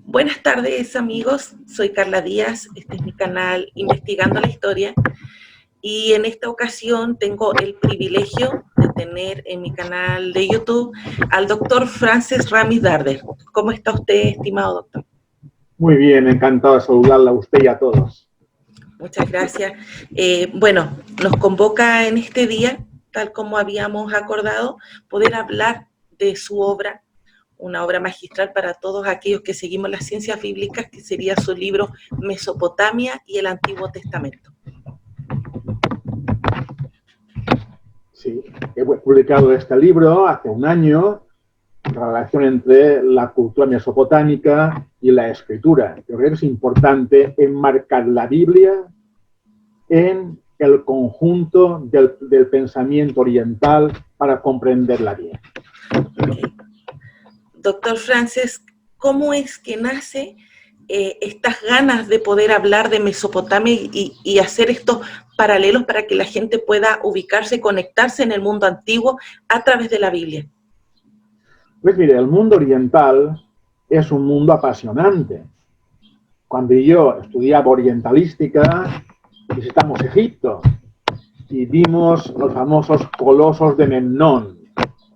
Buenas tardes, amigos. Soy Carla Díaz. Este es mi canal Investigando la Historia. Y en esta ocasión tengo el privilegio de tener en mi canal de YouTube al doctor Frances Ramis Darder. ¿Cómo está usted, estimado doctor? Muy bien, encantado de saludarla a usted y a todos. Muchas gracias. Bueno, nos convoca en este día, tal como habíamos acordado, poder hablar de su obra, una obra magistral para todos aquellos que seguimos las ciencias bíblicas, que sería su libro Mesopotamia y el Antiguo Testamento. Sí, he publicado este libro hace un año, la relación entre la cultura mesopotámica y la escritura. Yo creo que es importante enmarcar la Biblia en el conjunto del pensamiento oriental para comprenderla bien. Okay. Doctor Frances, ¿cómo es que nace estas ganas de poder hablar de Mesopotamia y hacer estos paralelos para que la gente pueda ubicarse, conectarse en el mundo antiguo a través de la Biblia? Pues mire, el mundo oriental es un mundo apasionante. Cuando yo estudiaba orientalística, visitamos Egipto y vimos los famosos colosos de Memnón,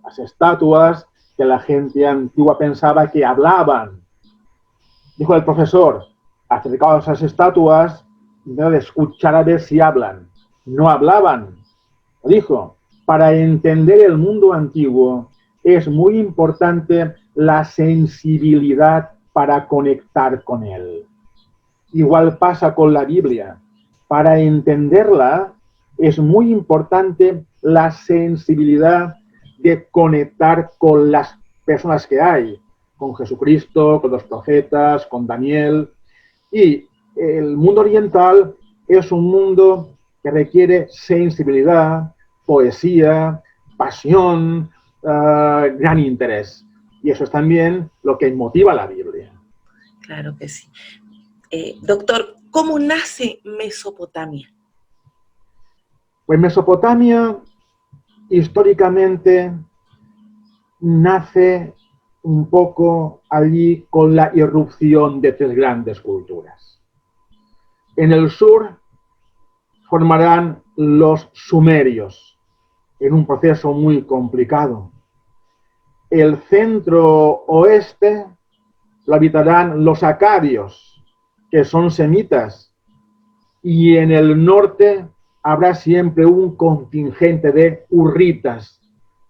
las estatuas que la gente antigua pensaba que hablaban. Dijo el profesor, acercaos a esas estatuas, de escuchar a ver si hablan. No hablaban. Dijo, para entender el mundo antiguo es muy importante la sensibilidad para conectar con él. Igual pasa con la Biblia. Para entenderla es muy importante la sensibilidad de conectar con las personas que hay, con Jesucristo, con los profetas, con Daniel. Y el mundo oriental es un mundo que requiere sensibilidad, poesía, pasión, gran interés. Y eso es también lo que motiva la Biblia. Claro que sí. Doctor, ¿cómo nace Mesopotamia? Pues Mesopotamia históricamente nace un poco allí con la irrupción de tres grandes culturas. En el sur formarán los sumerios, en un proceso muy complicado. El centro oeste lo habitarán los acadios, que son semitas, y en el norte habrá siempre un contingente de hurritas,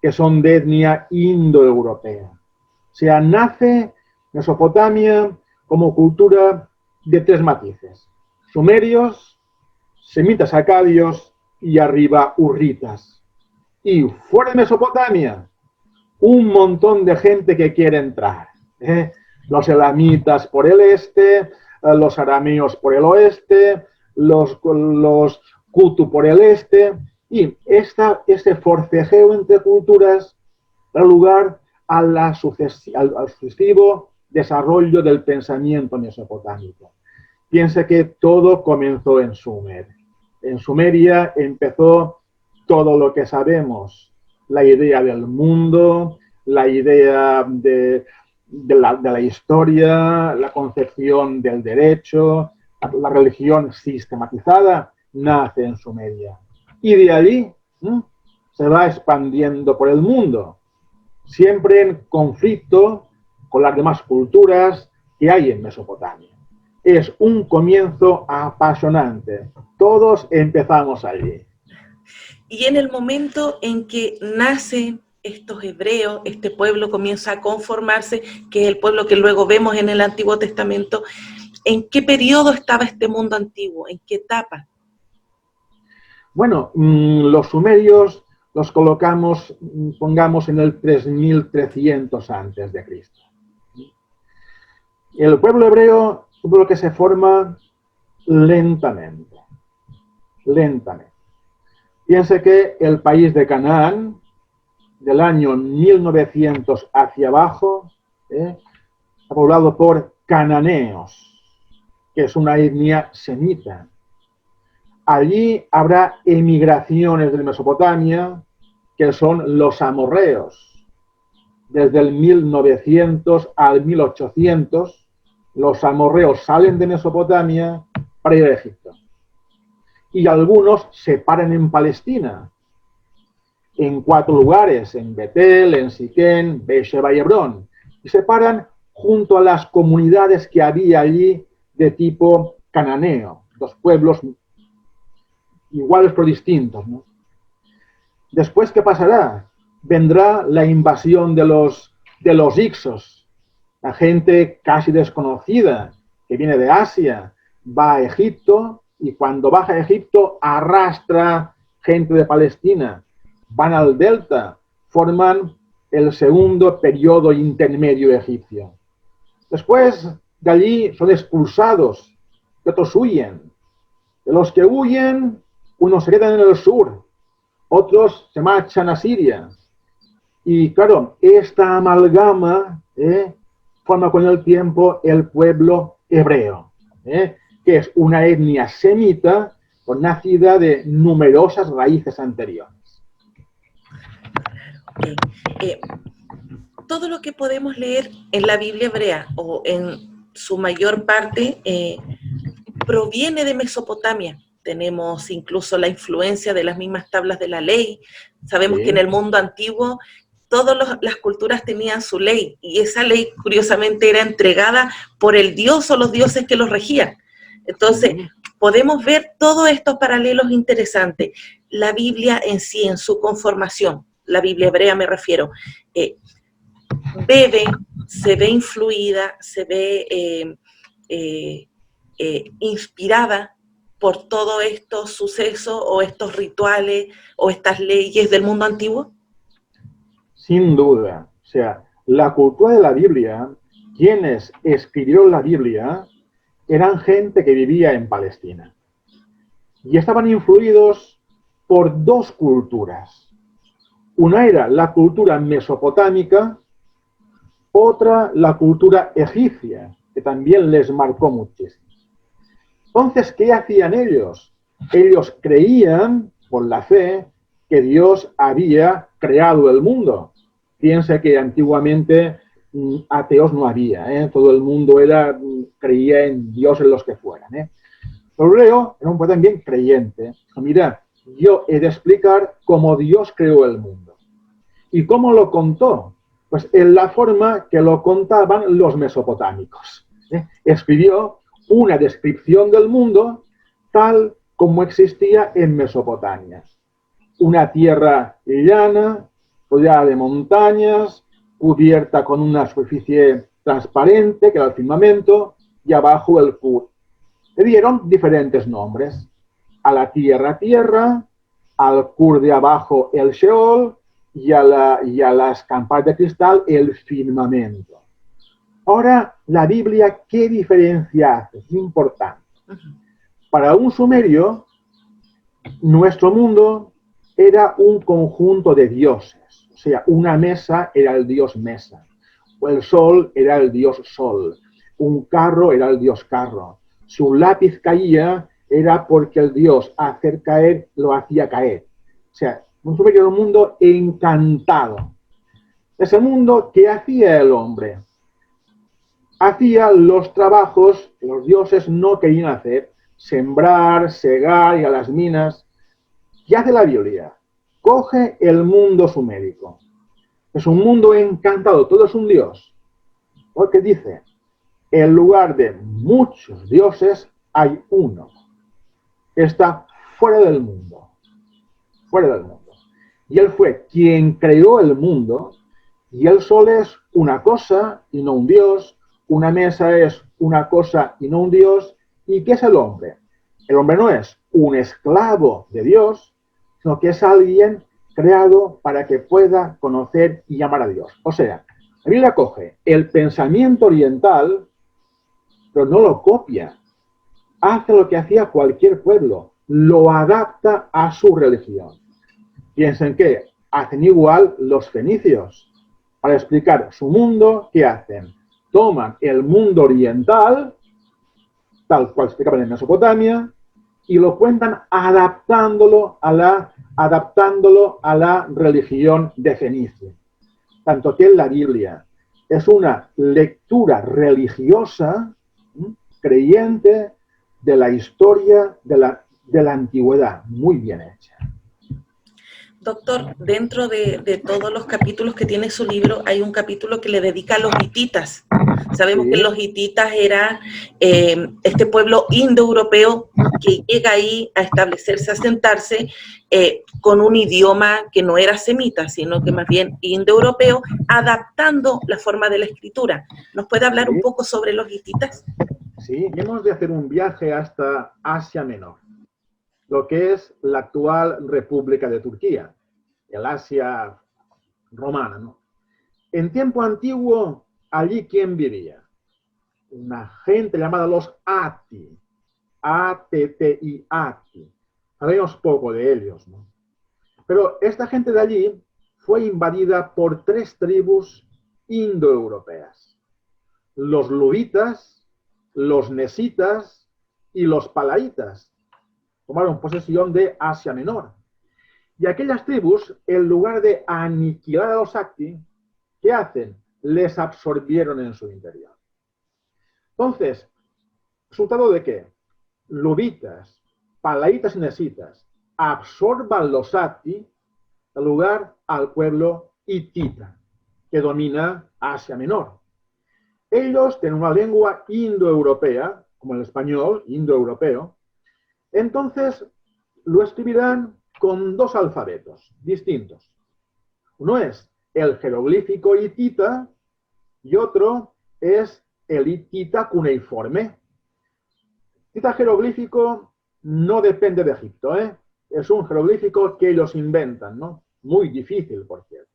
que son de etnia indoeuropea. O sea, nace Mesopotamia como cultura de tres matices: sumerios, semitas acadios y arriba hurritas. Y fuera de Mesopotamia, un montón de gente que quiere entrar. Los elamitas por el este, los arameos por el oeste, los Kutu por el este, y este forcejeo entre culturas da lugar al sucesivo desarrollo del pensamiento mesopotámico. Piensa que todo comenzó en Sumer. En Sumeria empezó todo lo que sabemos, la idea del mundo, la idea de la historia, la concepción del derecho, la religión sistematizada, nace en Sumeria. Y de allí se va expandiendo por el mundo, siempre en conflicto con las demás culturas que hay en Mesopotamia. Es un comienzo apasionante. Todos empezamos allí. Y en el momento en que nacen estos hebreos, este pueblo comienza a conformarse, que es el pueblo que luego vemos en el Antiguo Testamento, ¿en qué periodo estaba este mundo antiguo? ¿En qué etapa? Bueno, los sumerios los colocamos, pongamos, en el 3300 antes de Cristo. El pueblo hebreo es un pueblo que se forma lentamente. Piense que el país de Canaán, del año 1900 hacia abajo, está poblado por cananeos, que es una etnia semita. Allí habrá emigraciones de Mesopotamia, que son los amorreos. desde el 1900 al 1800, los amorreos salen de Mesopotamia para ir a Egipto. Y algunos se paran en Palestina, en 4 lugares, en Betel, en Siquén, Beersheba y Hebrón. Y se paran junto a las comunidades que había allí de tipo cananeo, 2 pueblos iguales pero distintos, ¿no? Después, ¿qué pasará? Vendrá la invasión de los Hicsos, la gente casi desconocida que viene de Asia, va a Egipto y cuando baja a Egipto arrastra gente de Palestina, van al delta, forman el segundo periodo intermedio egipcio. Después de allí son expulsados, y otros huyen. De los que huyen, unos se quedan en el sur, otros se marchan a Siria. Y claro, esta amalgama forma con el tiempo el pueblo hebreo, que es una etnia semita nacida de numerosas raíces anteriores. Todo lo que podemos leer en la Biblia hebrea, o en su mayor parte, proviene de Mesopotamia. Tenemos incluso la influencia de las mismas tablas de la ley. Sabemos que en el mundo antiguo todas las culturas tenían su ley, y esa ley curiosamente era entregada por el dios o los dioses que los regían. Entonces, podemos ver todos estos paralelos interesantes. La Biblia en sí, en su conformación, la Biblia hebrea me refiero, se ve influida, se ve inspirada por todos estos sucesos o estos rituales o estas leyes del mundo antiguo. Sin duda. O sea, la cultura de la Biblia, quienes escribieron la Biblia, eran gente que vivía en Palestina. Y estaban influidos por 2 culturas. Una era la cultura mesopotámica, otra la cultura egipcia, que también les marcó muchísimo. Entonces, ¿qué hacían ellos? Ellos creían, por la fe, que Dios había creado el mundo. Piensa que antiguamente ateos no había, todo el mundo creía en Dios, en los que fueran. El hebreo era un pueblo también creyente. Mira, yo he de explicar cómo Dios creó el mundo. ¿Y cómo lo contó? Pues en la forma que lo contaban los mesopotámicos. Escribió una descripción del mundo tal como existía en Mesopotamia. Una tierra llana, rodeada de montañas, cubierta con una superficie transparente, que era el firmamento, y abajo el Kur. Le dieron diferentes nombres. A la tierra, al Kur de abajo el Sheol, y a las campanas de cristal el firmamento. Ahora, la Biblia, ¿qué diferencia hace? Es importante. Para un sumerio, nuestro mundo era un conjunto de dioses. O sea, una mesa era el dios mesa, o el sol era el dios sol, un carro era el dios carro. Si un lápiz caía, era porque el dios hacer caer lo hacía caer. O sea, un sumerio era un mundo encantado. Ese mundo, ¿qué hacía el hombre? Hacía los trabajos que los dioses no querían hacer: sembrar, segar, ir a las minas. ¿Qué hace la Biblia? Coge el mundo sumérico. Es un mundo encantado, todo es un dios. Porque dice, en lugar de muchos dioses, hay uno. Está fuera del mundo. Fuera del mundo. Y él fue quien creó el mundo, y el sol es una cosa y no un dios, una mesa es una cosa y no un dios. ¿Y qué es el hombre? El hombre no es un esclavo de Dios, sino que es alguien creado para que pueda conocer y amar a Dios. O sea, la Biblia coge el pensamiento oriental, pero no lo copia. Hace lo que hacía cualquier pueblo, lo adapta a su religión. Piensen que hacen igual los fenicios. Para explicar su mundo, ¿qué hacen? Toman el mundo oriental, tal cual explicaban en Mesopotamia, y lo cuentan adaptándolo a la religión de Fenicia. tanto que la Biblia es una lectura religiosa, creyente, de la historia de la antigüedad, muy bien hecha. Doctor, dentro de todos los capítulos que tiene su libro, hay un capítulo que le dedica a los hititas. Sabemos que los hititas eran este pueblo indoeuropeo que llega ahí a establecerse, a asentarse con un idioma que no era semita, sino que más bien indoeuropeo, adaptando la forma de la escritura. ¿Nos puede hablar un poco sobre los hititas? Sí, hemos de hacer un viaje hasta Asia Menor, lo que es la actual República de Turquía, el Asia romana, ¿no? En tiempo antiguo, allí ¿quién vivía? Una gente llamada los Ati, A-T-T-I, Ati. Sabemos poco de ellos, ¿no? Pero esta gente de allí fue invadida por 3 tribus indoeuropeas: los luvitas, los nesitas y los palaitas. Tomaron posesión de Asia Menor. Y aquellas tribus, en lugar de aniquilar a los Ati, ¿qué hacen? Les absorbieron en su interior. Entonces, ¿resultado de qué? Luvitas, palaitas y nesitas absorban los Ati, en lugar al pueblo hitita, que domina Asia Menor. Ellos tienen una lengua indoeuropea, como el español, indoeuropeo. Entonces, lo escribirán con 2 alfabetos distintos. Uno es el jeroglífico hitita y otro es el hitita cuneiforme. El hitita jeroglífico no depende de Egipto, ¿eh? Es un jeroglífico que ellos inventan, ¿no? Muy difícil, por cierto.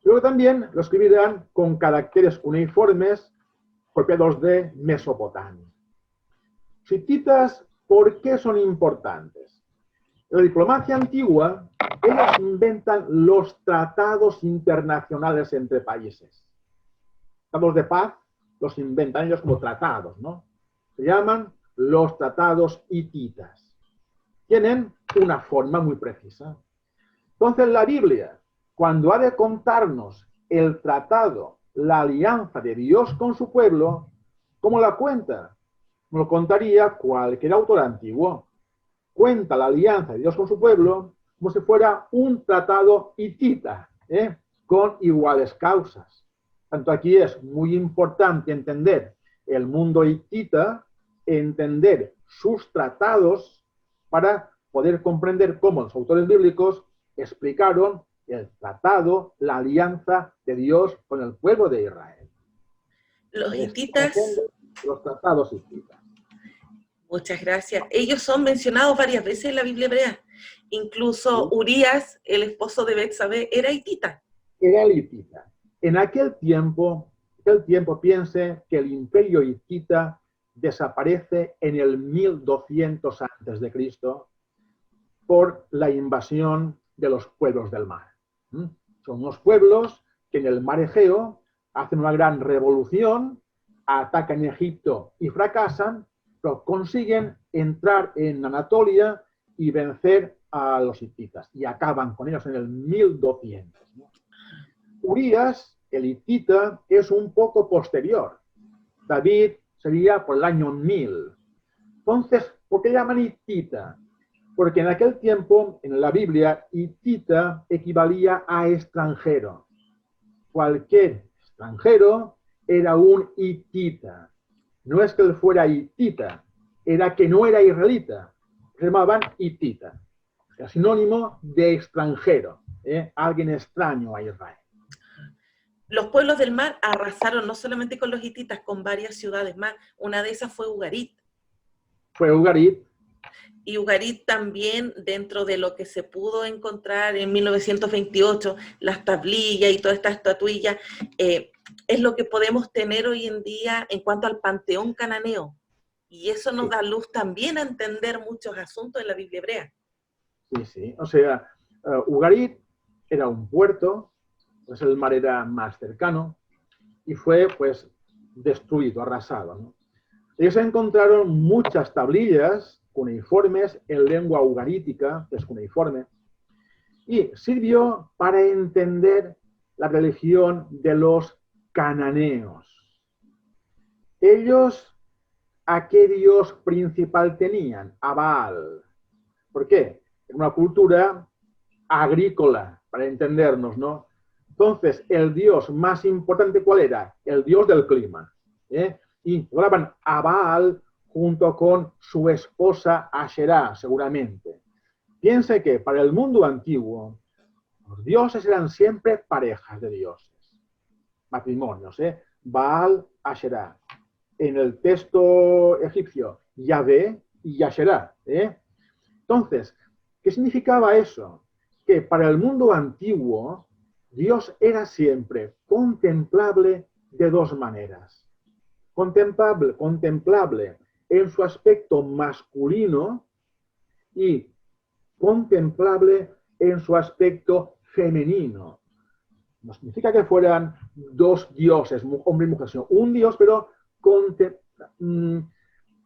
Luego también lo escribirán con caracteres cuneiformes copiados de Mesopotamia. Los hititas, ¿por qué son importantes? En la diplomacia antigua, ellos inventan los tratados internacionales entre países. Tratados de paz los inventan ellos como tratados, ¿no? Se llaman los tratados hititas. Tienen una forma muy precisa. Entonces la Biblia, cuando ha de contarnos el tratado, la alianza de Dios con su pueblo, ¿cómo la cuenta? Como lo contaría cualquier autor antiguo. Cuenta la alianza de Dios con su pueblo como si fuera un tratado hitita, con iguales causas. Tanto aquí es muy importante entender el mundo hitita, entender sus tratados para poder comprender cómo los autores bíblicos explicaron el tratado, la alianza de Dios con el pueblo de Israel. Los hititas... Los tratados hititas. Muchas gracias. Ellos son mencionados varias veces en la Biblia hebrea. Incluso Urías, el esposo de Betsabé, era hitita. Era hitita. En aquel tiempo piense que el imperio hitita desaparece en el 1200 a.C. por la invasión de los pueblos del mar. Son unos pueblos que en el mar Egeo hacen una gran revolución, atacan Egipto y fracasan, pero consiguen entrar en Anatolia y vencer a los hititas y acaban con ellos en el 1200. Urías, el hitita, es un poco posterior. David sería por el año 1000. Entonces, ¿por qué llaman hitita? Porque en aquel tiempo, en la Biblia, hitita equivalía a extranjero. Cualquier extranjero era un hitita. No es que él fuera hitita, era que no era israelita. Se llamaban hitita. Es sinónimo de extranjero, alguien extraño a Israel. Los pueblos del mar arrasaron no solamente con los hititas, con varias ciudades más. Una de esas fue Ugarit. Fue Ugarit. Y Ugarit también, dentro de lo que se pudo encontrar en 1928, las tablillas y todas estas estatuillas, es lo que podemos tener hoy en día en cuanto al panteón cananeo. Y eso nos da luz también a entender muchos asuntos en la Biblia hebrea. Sí, sí. O sea, Ugarit era un puerto, pues el mar era más cercano, y fue, pues, destruido, arrasado, ¿no? Ellos encontraron muchas tablillas cuneiformes en lengua ugarítica, que es cuneiforme, y sirvió para entender la religión de los cananeos. Ellos, ¿a qué dios principal tenían? A Baal. ¿Por qué? En una cultura agrícola, para entendernos, ¿no? Entonces, el dios más importante, ¿cuál era? El dios del clima. Y adoraban a Baal junto con su esposa Asherá, seguramente. Piense que para el mundo antiguo, los dioses eran siempre parejas de dioses, matrimonios, Baal, Asherá. En el texto egipcio, Yahvé y Asherá. Entonces, ¿qué significaba eso? Que para el mundo antiguo, Dios era siempre contemplable de dos maneras. Contemplable en su aspecto masculino y contemplable en su aspecto femenino. No significa que fueran dos dioses, hombre y mujer, sino un dios, pero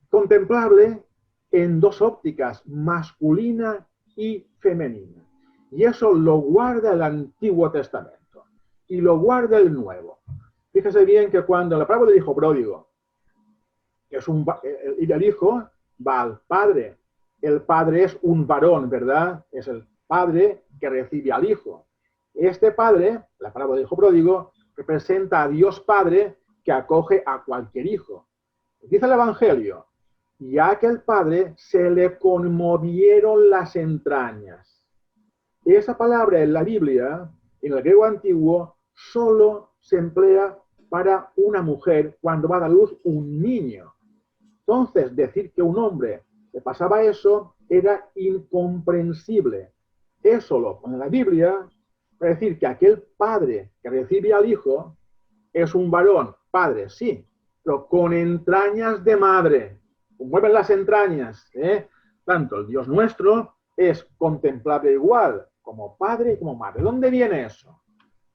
contemplable en dos ópticas, masculina y femenina. Y eso lo guarda el Antiguo Testamento y lo guarda el Nuevo. Fíjese bien que cuando la parábola del hijo pródigo, que es el hijo va al padre. El padre es un varón, ¿verdad? Es el padre que recibe al hijo. Este padre, la parábola del hijo pródigo, representa a Dios Padre que acoge a cualquier hijo. Dice el Evangelio, y a aquel padre se le conmovieron las entrañas. Esa palabra en la Biblia, en el griego antiguo, solo se emplea para una mujer cuando va a dar luz un niño. Entonces, decir que un hombre le pasaba eso era incomprensible. Eso lo pone en la Biblia para decir que aquel padre que recibe al hijo es un varón, padre, sí, pero con entrañas de madre. Mueven las entrañas. Tanto el Dios nuestro es contemplable igual, como padre y como madre. ¿Dónde viene eso?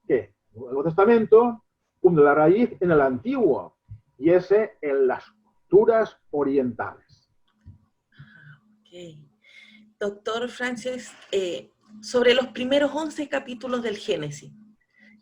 Que en el Nuevo Testamento hunde la raíz en el Antiguo, y ese en las culturas orientales. Okay. Doctor Francis, sobre los primeros 11 capítulos del Génesis,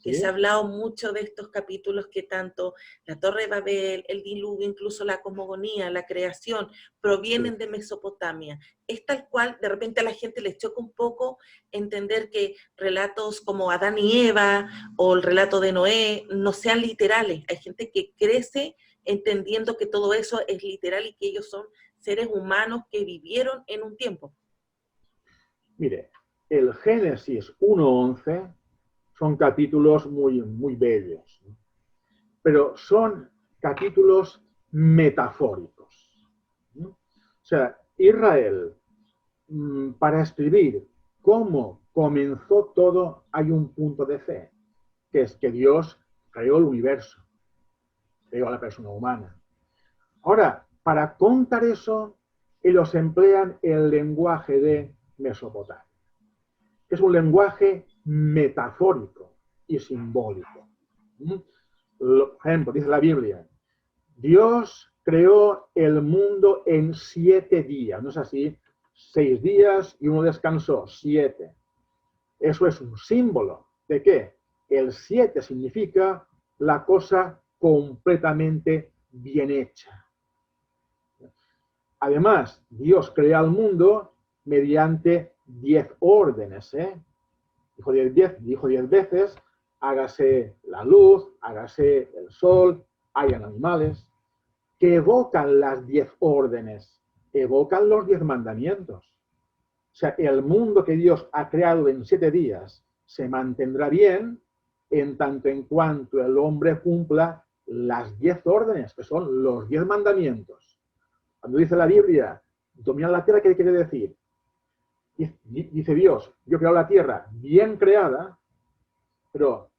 que se ha hablado mucho de estos capítulos que tanto la Torre de Babel, el diluvio, incluso la cosmogonía, la creación, provienen de Mesopotamia. Es tal cual, de repente a la gente le choca un poco entender que relatos como Adán y Eva o el relato de Noé no sean literales. Hay gente que crece entendiendo que todo eso es literal y que ellos son seres humanos que vivieron en un tiempo. Mire, el Génesis 1:11 son capítulos muy bellos, ¿no? Pero son capítulos metafóricos, ¿no? O sea, Israel, para escribir cómo comenzó todo, hay un punto de fe, que es que Dios creó el universo, creó a la persona humana. Ahora, para contar eso, ellos emplean el lenguaje de Mesopotamia, que es un lenguaje metafórico y simbólico. Por ejemplo, dice la Biblia, Dios creó el mundo en 7 días, ¿no es así? 6 días y uno descansó, 7. Eso es un símbolo de qué? El 7 significa la cosa completamente bien hecha. Además, Dios crea el mundo mediante 10 órdenes, Dijo 10 veces, hágase la luz, hágase el sol, hayan animales, que evocan las 10 órdenes, evocan los 10 mandamientos. O sea, el mundo que Dios ha creado en 7 días se mantendrá bien en tanto en cuanto el hombre cumpla las 10 órdenes, que son los 10 mandamientos. Cuando dice la Biblia, dominar la tierra, ¿qué quiere decir? Dice Dios, yo he creado la tierra bien creada, pero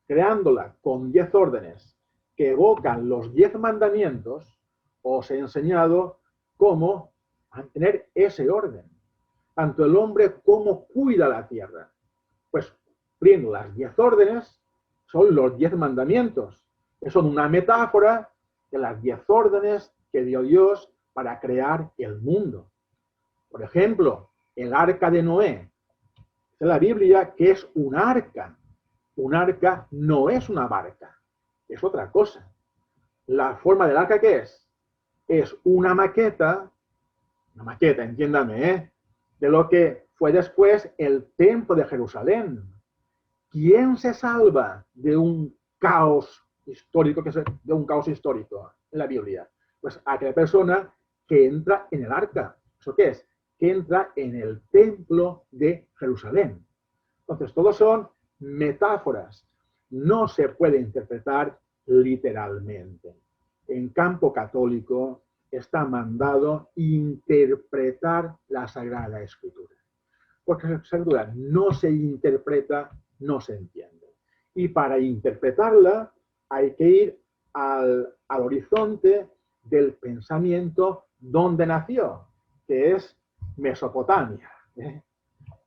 creándola con 10 órdenes que evocan los 10 mandamientos, os he enseñado cómo mantener ese orden. Tanto el hombre como cuida la tierra. Pues cumpliendo las 10 órdenes son los 10 mandamientos, que son una metáfora de las 10 órdenes que dio Dios para crear el mundo. Por ejemplo, el arca de Noé. Dice la Biblia que es un arca. un arca no es una barca, es otra cosa. La forma del arca, ¿qué es? Es una maqueta, entiéndame, de lo que fue después el templo de Jerusalén. ¿Quién se salva de un caos histórico, en la Biblia? Pues aquella persona que entra en el arca. ¿Eso qué es? Que entra en el templo de Jerusalén. Entonces, todos son metáforas. No se puede interpretar literalmente. En campo católico está mandado interpretar la Sagrada Escritura. Porque la Escritura no se interpreta, no se entiende. Y para interpretarla hay que ir al horizonte del pensamiento donde nació, que es Mesopotamia,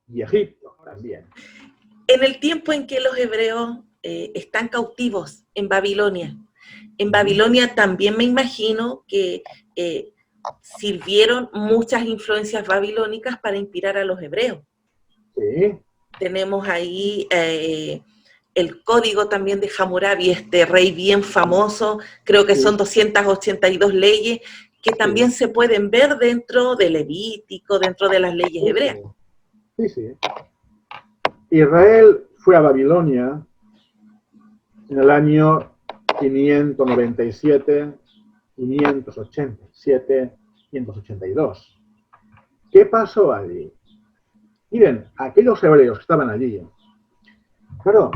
y Egipto también. En el tiempo en que los hebreos están cautivos en Babilonia también me imagino que sirvieron muchas influencias babilónicas para inspirar a los hebreos. Sí. Tenemos ahí el código también de Hammurabi, este rey bien famoso, creo que son 282 leyes que también se pueden ver dentro del Levítico, dentro de las leyes hebreas. Sí. Israel fue a Babilonia en el año 597, 587, 582. ¿Qué pasó allí? Miren, aquellos hebreos que estaban allí, claro,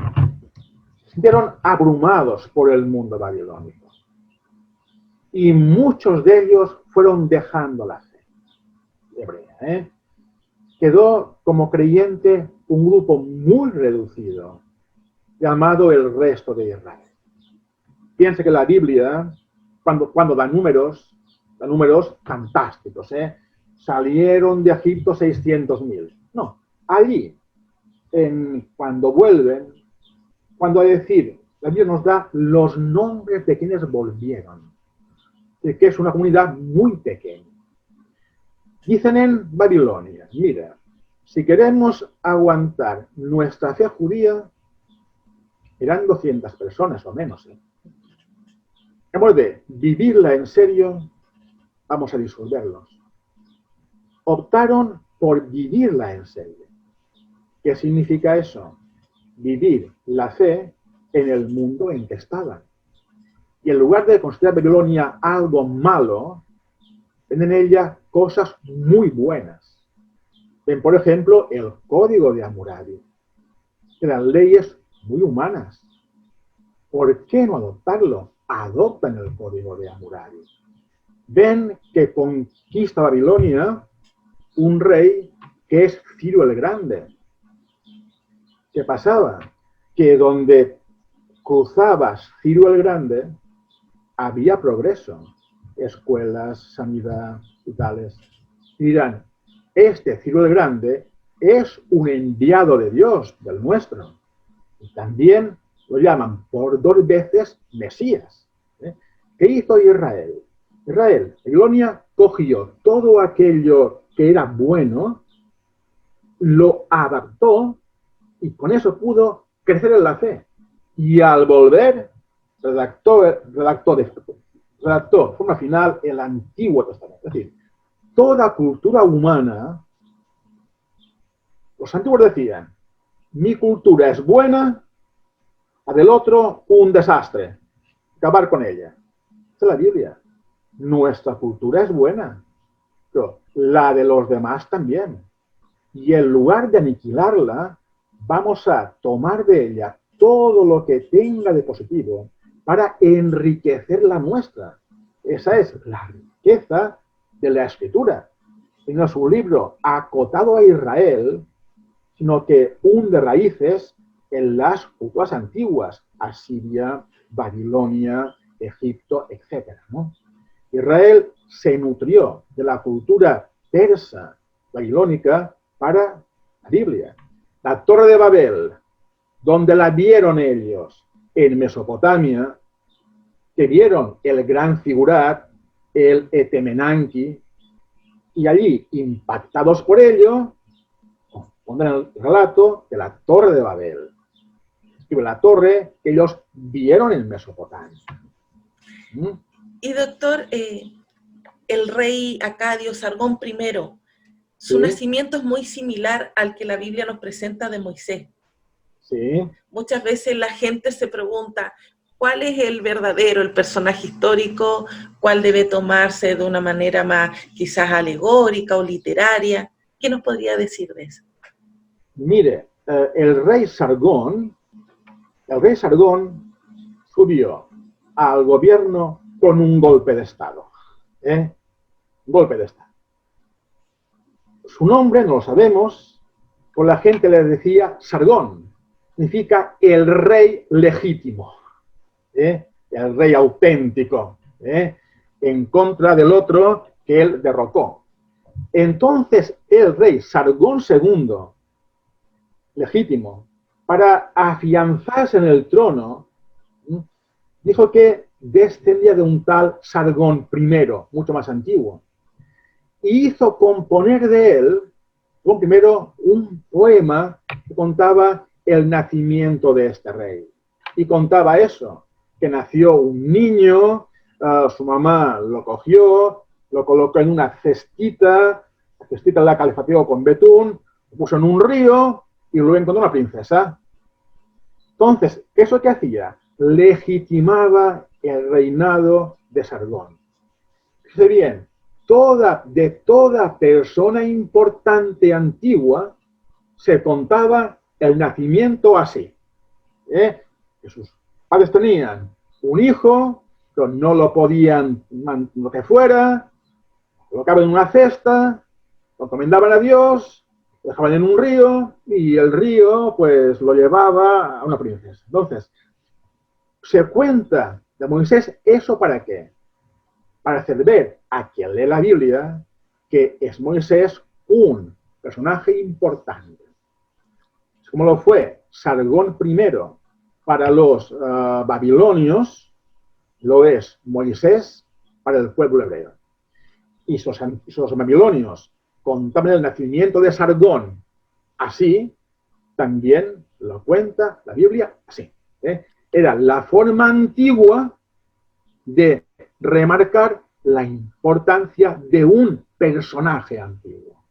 se sintieron abrumados por el mundo babilónico. Y muchos de ellos fueron dejando la fe hebrea. Quedó como creyente un grupo muy reducido, llamado el resto de Israel. Piense que la Biblia, cuando da números fantásticos, salieron de Egipto 600.000. No, allí, cuando vuelven, cuando decir, la Biblia nos da los nombres de quienes volvieron, que es una comunidad muy pequeña. Dicen en Babilonia, mira, si queremos aguantar nuestra fe judía, eran 200 personas o menos. Hemos de vivirla en serio, vamos a disolverlos. Optaron por vivirla en serio. ¿Qué significa eso? Vivir la fe en el mundo en que estaban. Y en lugar de considerar Babilonia algo malo, ven en ella cosas muy buenas. Ven, por ejemplo, el código de Hammurabi. Eran leyes muy humanas. ¿Por qué no adoptarlo? Adoptan el código de Hammurabi. Ven que conquista Babilonia un rey que es Ciro el Grande. ¿Qué pasaba? Que donde cruzabas Ciro el Grande había progreso. Escuelas, sanidad y tales. Y dirán, este Ciro el Grande es un enviado de Dios, del nuestro. Y también lo llaman por 2 veces Mesías. ¿Qué hizo Israel? Babilonia cogió todo aquello que era bueno, lo adaptó y con eso pudo crecer en la fe. Y al volver, redactó de forma final el Antiguo Testamento. Es decir, toda cultura humana, los antiguos decían, mi cultura es buena, la del otro un desastre, acabar con ella. Esa es la Biblia. Nuestra cultura es buena, pero la de los demás también. Y en lugar de aniquilarla, vamos a tomar de ella todo lo que tenga de positivo para enriquecer la nuestra. Esa es la riqueza de la Escritura. Y no es un libro acotado a Israel, sino que hunde raíces en las culturas antiguas, Asiria, Babilonia, Egipto, etc., ¿no? Israel se nutrió de la cultura persa, babilónica, para la Biblia. La Torre de Babel, donde la vieron ellos en Mesopotamia, que vieron el gran figurat, el Etemenanki, y allí, impactados por ello, ponen el relato de la Torre de Babel. y la torre que ellos vieron en Mesopotamia. Y doctor, el rey Acadio, Sargón I, su Sí. nacimiento es muy similar al que la Biblia nos presenta de Moisés. Sí. Muchas veces la gente se pregunta, ¿cuál es el verdadero, el personaje histórico? ¿Cuál debe tomarse de una manera más quizás alegórica o literaria? ¿Qué nos podría decir de eso? Mire, el rey Sargón subió al gobierno con un golpe de Estado. Golpe de Estado. Su nombre no lo sabemos, pues la gente le decía Sargón. Significa el rey legítimo, el rey auténtico, en contra del otro que él derrocó. Entonces el rey Sargón II, legítimo, para afianzarse en el trono, dijo que descendía de un tal Sargón I, mucho más antiguo, y hizo componer de él, primero, un poema que contaba el nacimiento de este rey. Y contaba eso, que nació un niño, su mamá lo cogió, lo colocó en una cestita, la cestita la califació con betún, lo puso en un río y luego encontró una princesa. Entonces, ¿eso qué hacía? Legitimaba el reinado de Sargón. Fíjese bien, de toda persona importante antigua se contaba el nacimiento así. Que sus padres tenían un hijo, pero no lo podían lo que fuera, lo colocaban en una cesta, lo encomendaban a Dios, lo dejaban en un río y el río pues lo llevaba a una princesa. Entonces, se cuenta de Moisés, ¿eso para qué? Para hacer ver a quien lee la Biblia que es Moisés un personaje importante. Es como lo fue Sargón I para los babilonios, lo es Moisés para el pueblo hebreo. Y los babilonios contaban el nacimiento de Sargón así, también lo cuenta la Biblia así. Era la forma antigua de remarcar la importancia de un personaje antiguo.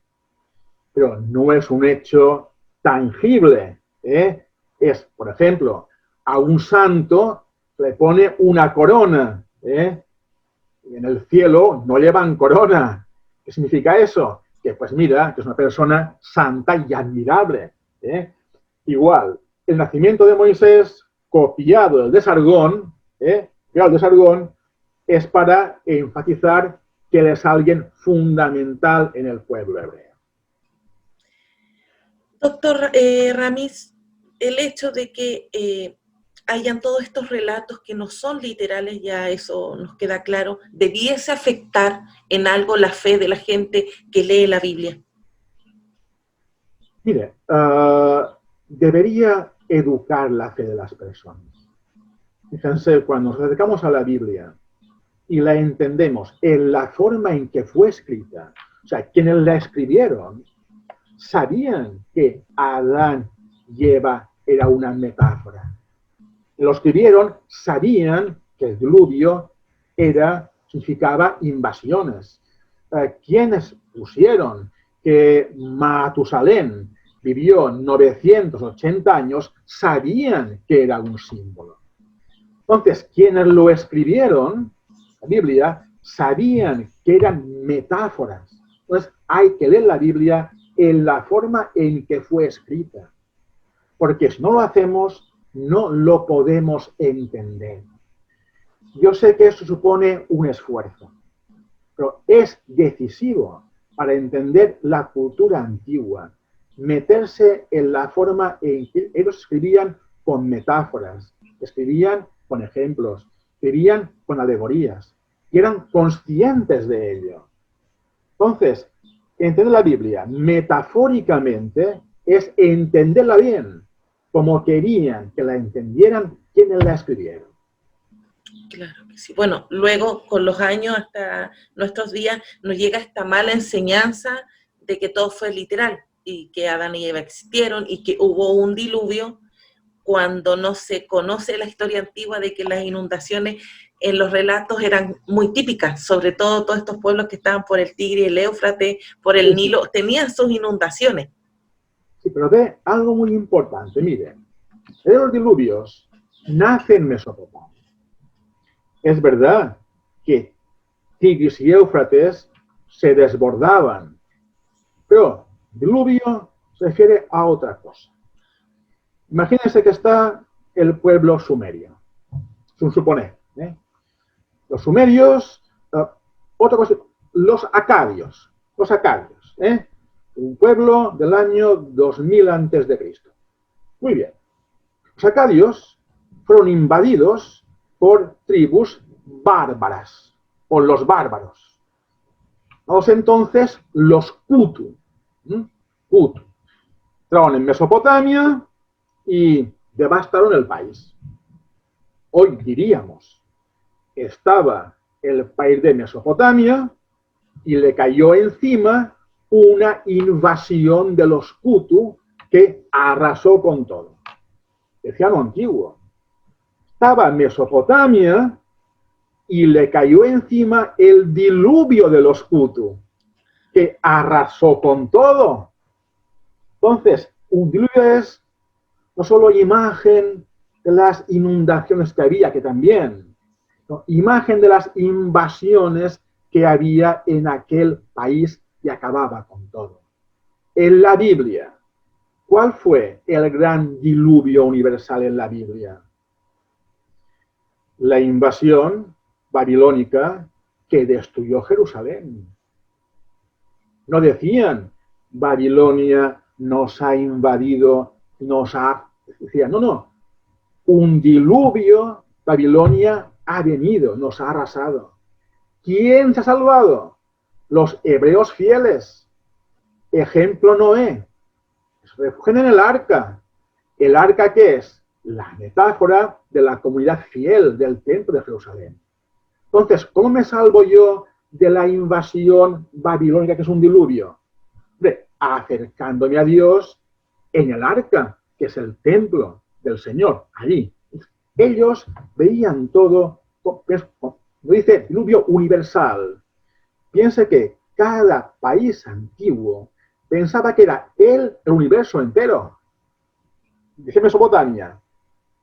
Pero no es un hecho tangible. Es, por ejemplo, a un santo le pone una corona. Y en el cielo no llevan corona. ¿Qué significa eso? Que pues mira, que es una persona santa y admirable. Igual, el nacimiento de Moisés, copiado del de Sargón, es para enfatizar que él es alguien fundamental en el pueblo hebreo. Doctor Ramis, el hecho de que hayan todos estos relatos que no son literales, ya eso nos queda claro, ¿debiese afectar en algo la fe de la gente que lee la Biblia? Mire, debería educar la fe de las personas. Fíjense, cuando nos acercamos a la Biblia y la entendemos en la forma en que fue escrita, o sea, quienes la escribieron sabían que Adán y Eva era una metáfora. Lo escribieron, sabían que el diluvio significaba invasiones. Quienes pusieron que Matusalén vivió 980 años, sabían que era un símbolo. Entonces, quienes lo escribieron, la Biblia, sabían que eran metáforas. Entonces, hay que leer la Biblia en la forma en que fue escrita. Porque si no lo hacemos, no lo podemos entender. Yo sé que eso supone un esfuerzo, pero es decisivo para entender la cultura antigua, meterse en la forma en que ellos escribían con metáforas, escribían con ejemplos, escribían con alegorías, y eran conscientes de ello. Entonces, entender la Biblia metafóricamente es entenderla bien, como querían que la entendieran quienes la escribieron. Claro que sí. Bueno, luego con los años hasta nuestros días nos llega esta mala enseñanza de que todo fue literal y que Adán y Eva existieron y que hubo un diluvio, cuando no se conoce la historia antigua de que las inundaciones en los relatos eran muy típicas, sobre todo todos estos pueblos que estaban por el Tigre y el Éufrates, por el Nilo, tenían sus inundaciones. Sí, pero ve algo muy importante, miren, los diluvios nacen en Mesopotamia. Es verdad que Tigris y Éufrates se desbordaban, pero diluvio se refiere a otra cosa. Imagínense que está el pueblo sumerio, suponer, los sumerios, otra cosa, los acadios, un pueblo del año 2000 antes de Cristo. Muy bien. Los acadios fueron invadidos por tribus bárbaras, por los bárbaros. Vamos entonces los Kutu. Kutu. Entraron en Mesopotamia y devastaron el país. Hoy diríamos, estaba el país de Mesopotamia y le cayó encima una invasión de los Kutu que arrasó con todo. Decía lo antiguo. Estaba en Mesopotamia y le cayó encima el diluvio de los Kutu, que arrasó con todo. Entonces, un diluvio es no solo imagen de las inundaciones que había, que también, ¿no? Imagen de las invasiones que había en aquel país y acababa con todo. En la Biblia, ¿cuál fue el gran diluvio universal en la Biblia? La invasión babilónica que destruyó Jerusalén. No decían, Babilonia nos ha invadido, decían, no, un diluvio, Babilonia ha venido, nos ha arrasado. ¿Quién se ha salvado? Los hebreos fieles. Ejemplo Noé. Se refugian en el arca. ¿El arca qué es? La metáfora de la comunidad fiel del templo de Jerusalén. Entonces, ¿cómo me salvo yo de la invasión babilónica, que es un diluvio? Hombre, acercándome a Dios en el arca, que es el templo del Señor, allí. Ellos veían todo, lo dice diluvio universal. Piense que cada país antiguo pensaba que era el universo entero. Dice Mesopotamia,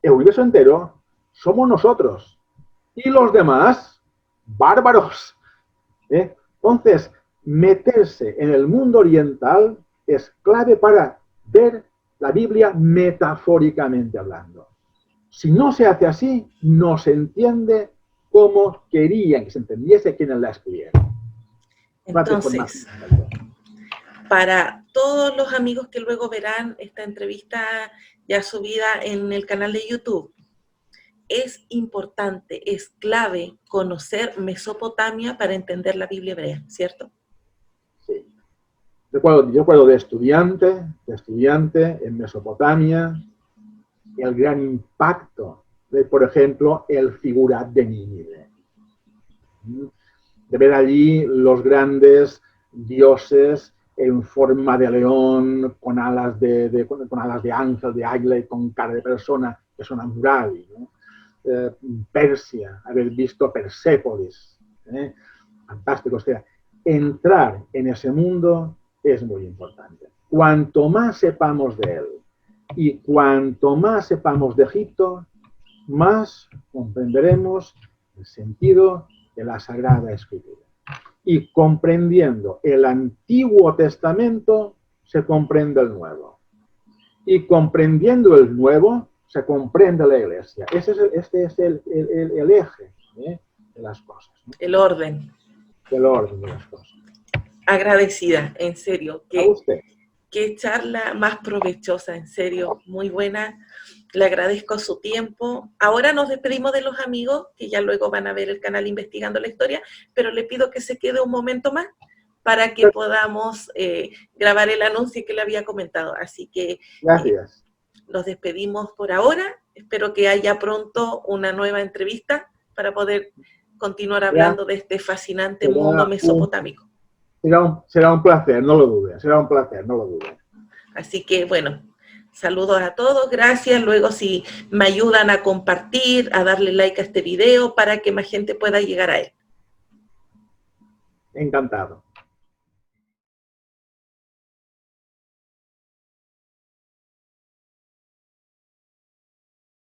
el universo entero somos nosotros. Y los demás, bárbaros. Entonces, meterse en el mundo oriental es clave para ver la Biblia metafóricamente hablando. Si no se hace así, no se entiende cómo querían que se entendiese quienes la escribieron. Entonces, para todos los amigos que luego verán esta entrevista ya subida en el canal de YouTube, es importante, es clave conocer Mesopotamia para entender la Biblia hebrea, ¿cierto? Sí. Yo recuerdo de estudiante en Mesopotamia, el gran impacto de, por ejemplo, el Figurat de Nínive. De ver allí los grandes dioses en forma de león, con alas con alas de ángel, de águila y con cara de persona, que son Hammurabi, ¿no? Persia, haber visto Persépolis, fantástico. O sea, entrar en ese mundo es muy importante. Cuanto más sepamos de él y cuanto más sepamos de Egipto, más comprenderemos el sentido de la Sagrada Escritura. Y comprendiendo el Antiguo Testamento, se comprende el Nuevo. Y comprendiendo el Nuevo, se comprende la Iglesia. Este es el eje de las cosas, ¿no? El orden. El orden de las cosas. Agradecida, en serio. A usted. Qué charla más provechosa, en serio, muy buena. Le agradezco su tiempo. Ahora nos despedimos de los amigos, que ya luego van a ver el canal Investigando la Historia, pero le pido que se quede un momento más para que podamos grabar el anuncio que le había comentado. Así que gracias. Nos despedimos por ahora. Espero que haya pronto una nueva entrevista para poder continuar hablando de este fascinante mundo mesopotámico. Será un placer, no lo dude. Será un placer, no lo dude. Así que, bueno, Saludos a todos, gracias. Luego si me ayudan a compartir, a darle like a este video para que más gente pueda llegar a él. Encantado.